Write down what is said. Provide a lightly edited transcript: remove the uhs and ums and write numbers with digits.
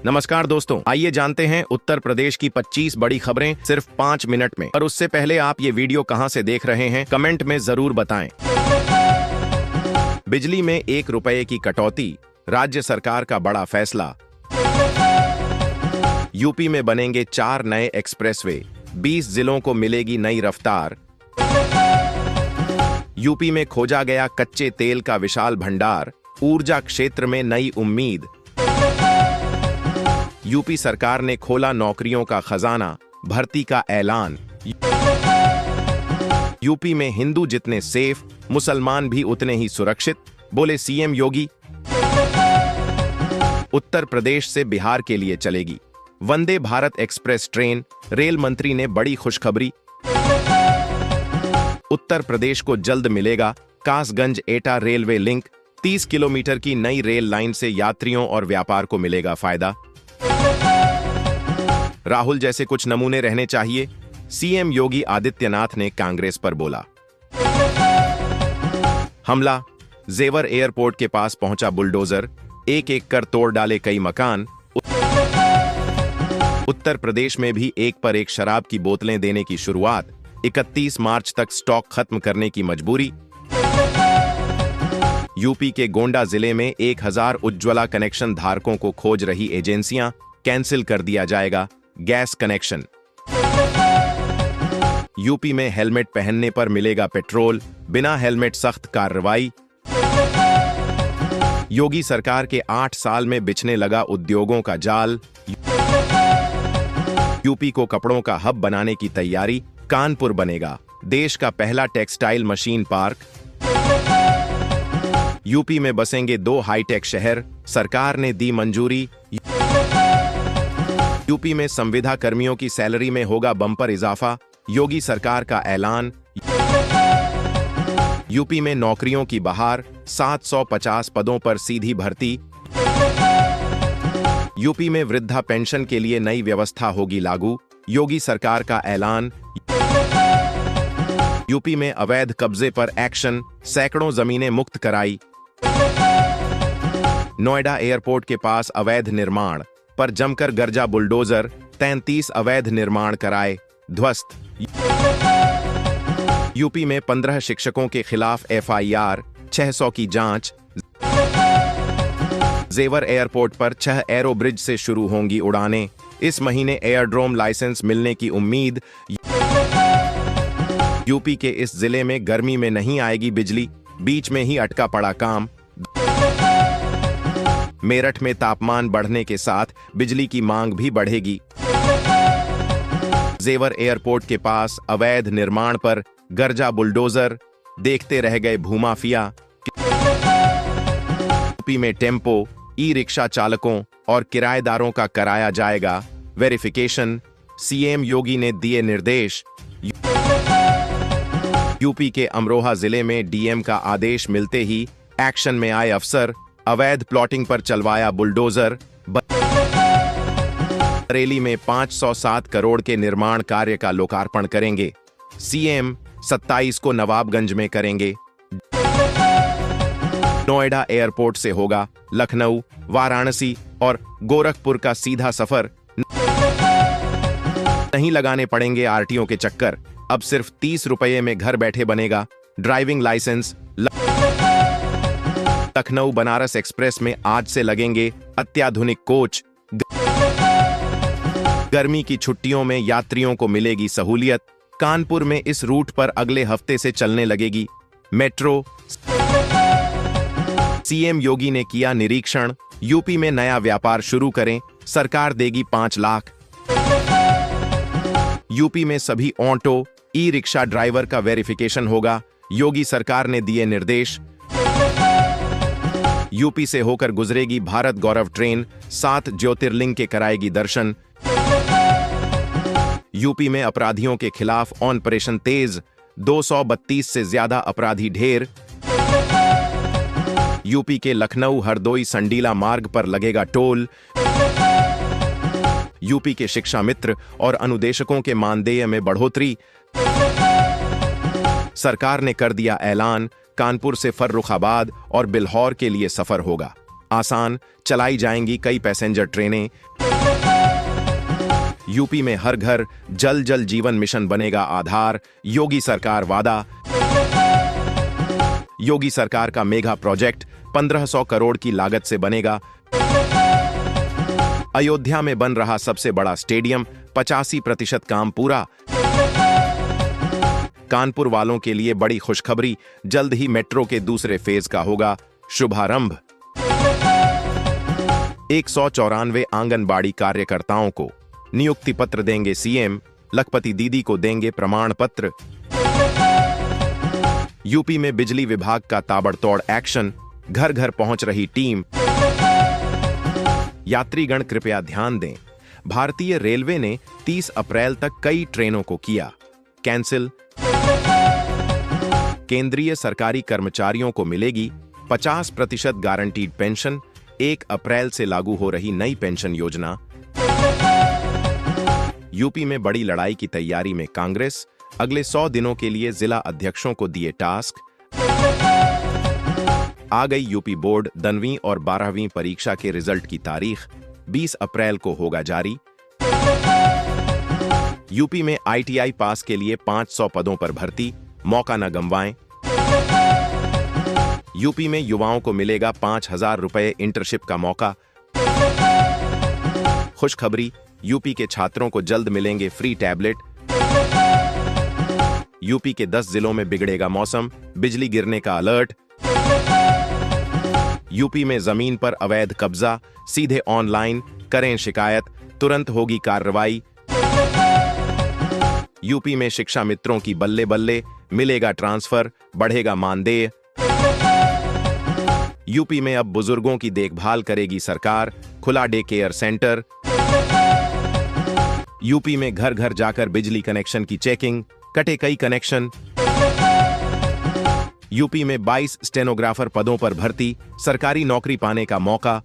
नमस्कार दोस्तों, आइए जानते हैं उत्तर प्रदेश की 25 बड़ी खबरें सिर्फ 5 मिनट में। पर उससे पहले आप ये वीडियो कहां से देख रहे हैं कमेंट में जरूर बताएं। बिजली में 1 रुपये की कटौती, राज्य सरकार का बड़ा फैसला। यूपी में बनेंगे 4 नए एक्सप्रेसवे, 20 जिलों को मिलेगी नई रफ्तार। यूपी में खोजा गया कच्चे तेल का विशाल भंडार, ऊर्जा क्षेत्र में नई उम्मीद। यूपी सरकार ने खोला नौकरियों का खजाना, भर्ती का ऐलान। यूपी में हिंदू जितने सेफ, मुसलमान भी उतने ही सुरक्षित, बोले सीएम योगी। उत्तर प्रदेश से बिहार के लिए चलेगी Vande Bharat express train, rail मंत्री ने बड़ी खुशखबरी। उत्तर प्रदेश को जल्द मिलेगा कासगंज एटा रेलवे लिंक, 30 किलोमीटर की नई रेल लाइन से यात्रियों और व्यापार को मिलेगा फायदा। राहुल जैसे कुछ नमूने रहने चाहिए, सीएम योगी आदित्यनाथ ने कांग्रेस पर बोला। हमला, जेवर एयरपोर्ट के पास पहुंचा बुलडोजर, एक एक कर तोड़ डाले कई मकान। उत्तर प्रदेश में भी एक पर एक शराब की बोतलें देने की शुरुआत, 31 मार्च तक स्टॉक खत्म करने की मजबूरी। यूपी के गोंडा जिले में 1000 उज्ज्वला कनेक्शन धारकों को खोज रही एजेंसियां, कैंसिल कर दिया जाएगा गैस कनेक्शन। यूपी में हेलमेट पहनने पर मिलेगा पेट्रोल, बिना हेलमेट सख्त कार्रवाई। योगी सरकार के 8 साल में बिछने लगा उद्योगों का जाल। यूपी को कपड़ों का हब बनाने की तैयारी, कानपुर बनेगा देश का पहला टेक्सटाइल मशीन पार्क। यूपी में बसेंगे 2 हाईटेक शहर, सरकार ने दी मंजूरी। यूपी में संविदा कर्मियों की सैलरी में होगा बम्पर इजाफा, योगी सरकार का ऐलान। यूपी में नौकरियों की बहार, 750 पदों पर सीधी भर्ती। यूपी में वृद्धा पेंशन के लिए नई व्यवस्था होगी लागू, योगी सरकार का ऐलान। यूपी में अवैध कब्जे पर एक्शन, सैकड़ों जमीनें मुक्त कराई। नोएडा एयरपोर्ट के पास अवैध निर्माण पर जमकर गरजा बुलडोजर, 33 अवैध निर्माण कराए ध्वस्त। यूपी में 15 शिक्षकों के खिलाफ एफआईआर, 600 की जांच। जेवर एयरपोर्ट पर 6 एरो ब्रिज से शुरू होंगी उड़ानें, इस महीने एयरड्रोम लाइसेंस मिलने की उम्मीद। यूपी के इस जिले में गर्मी में नहीं आएगी बिजली, बीच में ही अटका पड़ा काम। मेरठ में तापमान बढ़ने के साथ बिजली की मांग भी बढ़ेगी। जेवर एयरपोर्ट के पास अवैध निर्माण पर गरजा बुलडोजर, देखते रह गए भूमाफिया। यूपी में टेम्पो, ई रिक्शा चालकों और किराएदारों का कराया जाएगा वेरिफिकेशन, सीएम योगी ने दिए निर्देश। यूपी के अमरोहा जिले में डीएम का आदेश मिलते ही एक्शन में आए अफसर, अवैध प्लॉटिंग पर चलवाया बुलडोजर। बरेली में 507 करोड़ के निर्माण कार्य का लोकार्पण करेंगे सीएम, 27 को नवाबगंज में करेंगे। नोएडा एयरपोर्ट से होगा लखनऊ, वाराणसी और गोरखपुर का सीधा सफर, नहीं लगाने पड़ेंगे आरटीओ के चक्कर। अब सिर्फ 30 रुपये में घर बैठे बनेगा driving licence. Lucknow Banaras express में आज से लगेंगे अत्याधुनिक कोच। गर्मी की छुट्टियों में यात्रियों को मिलेगी सहूलियत, कानपुर में इस रूट पर अगले हफ्ते से चलने लगेगी मेट्रो। सीएम योगी ने किया निरीक्षण, यूपी में नया व्यापार शुरू करें, सरकार देगी 5 लाख। यूपी में सभी ऑटो, ई रिक्शा ड्राइवर का वेरिफिकेशन होगा, योगी सरकार ने दिए निर्देश। यूपी से होकर गुजरेगी भारत गौरव ट्रेन, 7 ज्योतिर्लिंग के कराएगी दर्शन। यूपी में अपराधियों के खिलाफ ऑपरेशन तेज, 232 से ज्यादा अपराधी ढेर। यूपी के लखनऊ हरदोई संडीला मार्ग पर लगेगा टोल। यूपी के शिक्षा मित्र और अनुदेशकों के मानदेय में बढ़ोतरी। सरकार ने कर दिया ऐलान, कानपुर से फर्रुखाबाद और बिल्हौर के लिए सफर होगा। आसान, चलाई जाएंगी कई पैसेंजर ट्रेनें। यूपी में हर घर जल जल जीवन मिशन बनेगा आधार, योगी सरकार वादा। योगी सरकार का मेगा प्रोजेक्ट 1500 करोड़ की लागत से बनेगा। अयोध्या में बन रहा सबसे बड़ा स्टेडियम, 85% काम पूरा। कानपुर वालों के लिए बड़ी खुशखबरी, जल्द ही मेट्रो के दूसरे फेज का होगा शुभारंभ। 194 आंगनबाड़ी कार्यकर्ताओं को नियुक्ति पत्र देंगे सीएम, लखपति दीदी को देंगे प्रमाण पत्र। यूपी में बिजली विभाग का ताबड़तोड़ एक्शन, घर घर पहुंच रही टीम। यात्रीगण कृपया ध्यान दें, भारतीय रेलवे ने 30 अप्रैल तक कई ट्रेनों को किया कैंसिल। केंद्रीय सरकारी कर्मचारियों को मिलेगी 50% गारंटीड पेंशन, 1 अप्रैल से लागू हो रही नई पेंशन योजना। यूपी में बड़ी लड़ाई की तैयारी में कांग्रेस, अगले 100 दिनों के लिए जिला अध्यक्षों को दिए टास्क। आ गई यूपी बोर्ड 10वीं और 12वीं परीक्षा के रिजल्ट की तारीख, 20 अप्रैल को होगा जारी। यूपी में आईटीआई पास के लिए 500 पदों पर भर्ती, मौका न गंवाएं। यूपी में युवाओं को मिलेगा 5000 रुपए इंटर्नशिप का मौका। खुशखबरी, यूपी के छात्रों को जल्द मिलेंगे फ्री टैबलेट। यूपी के 10 जिलों में बिगड़ेगा मौसम, बिजली गिरने का अलर्ट। यूपी में जमीन पर अवैध कब्जा, सीधे ऑनलाइन करें शिकायत, तुरंत होगी कार्रवाई। यूपी में शिक्षा मित्रों की बल्ले बल्ले, मिलेगा ट्रांसफर, बढ़ेगा मानदेय। यूपी में अब बुजुर्गों की देखभाल करेगी सरकार, खुला डे केयर सेंटर। यूपी में घर घर जाकर बिजली कनेक्शन की चेकिंग, कटे कई कनेक्शन। यूपी में 22 स्टेनोग्राफर पदों पर भर्ती, सरकारी नौकरी पाने का मौका।